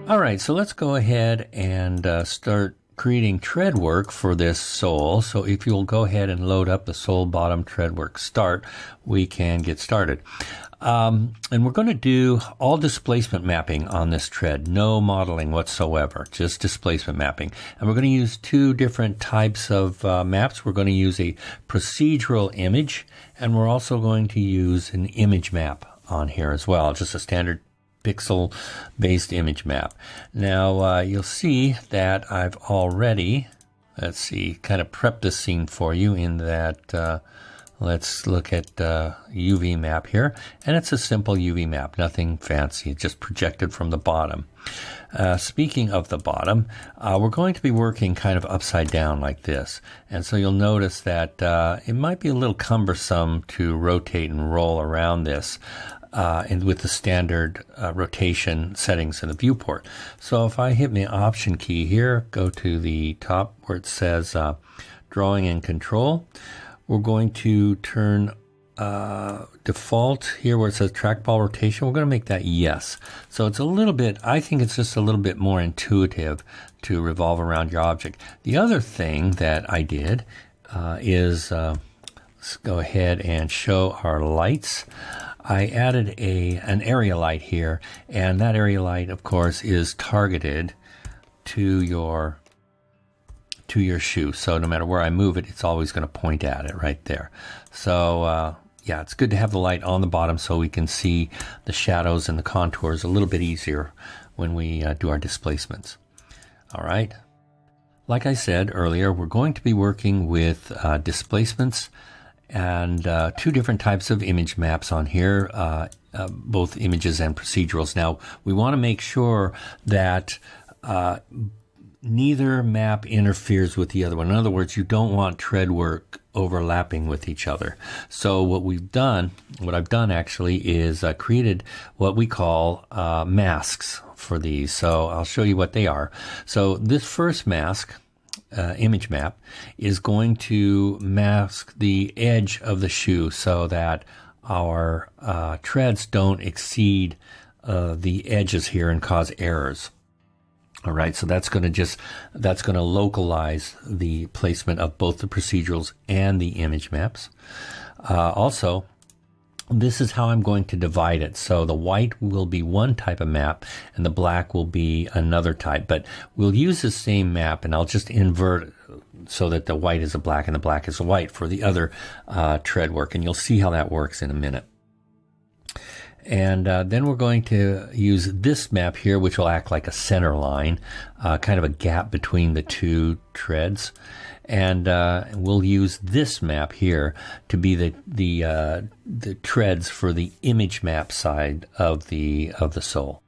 All right, so let's go ahead and start creating tread work for this sole. So if you'll go ahead and load up the sole bottom tread work start, we can get started. And we're going to do all displacement mapping on this tread, no modeling whatsoever, just displacement mapping. And we're going to use two different types of maps. We're going to use a procedural image, and we're also going to use an image map on here as well, just a standard pixel-based image map. Now, you'll see that I've already, let's see, kind of prepped this scene for you in that, let's look at UV map here. And it's a simple UV map, nothing fancy, just projected from the bottom. Speaking of the bottom, we're going to be working kind of upside down like this. And so you'll notice that it might be a little cumbersome to rotate and roll around this. And with the standard rotation settings in the viewport. So if I hit my option key here, go to the top where it says drawing and control, we're going to turn default here where it says trackball rotation. We're going to make that yes. So it's a little bit, I think it's just a little bit more intuitive to revolve around your object. The other thing that I did is let's go ahead and show our lights. I added an area light here, and that area light, of course, is targeted to your shoe. So no matter where I move it, it's always going to point at it right there. So yeah, it's good to have the light on the bottom so we can see the shadows and the contours a little bit easier when we do our displacements. All right. Like I said earlier, we're going to be working with displacements and two different types of image maps on here, both images and procedurals. Now, we want to make sure that neither map interferes with the other one. In other words, you don't want tread work overlapping with each other. So what I've done actually is created what we call masks for these. So I'll show you what they are. So this first mask, image map, is going to mask the edge of the shoe so that our treads don't exceed the edges here and cause errors. All right, so that's going to localize the placement of both the procedurals and the image maps. Also, this is how I'm going to divide it. So the white will be one type of map and the black will be another type. But we'll use the same map and I'll just invert it so that the white is a black and the black is a white for the other tread work. And you'll see how that works in a minute. And then we're going to use this map here, which will act like a center line, kind of a gap between the two treads. And we'll use this map here to be the treads for the image map side of the sole.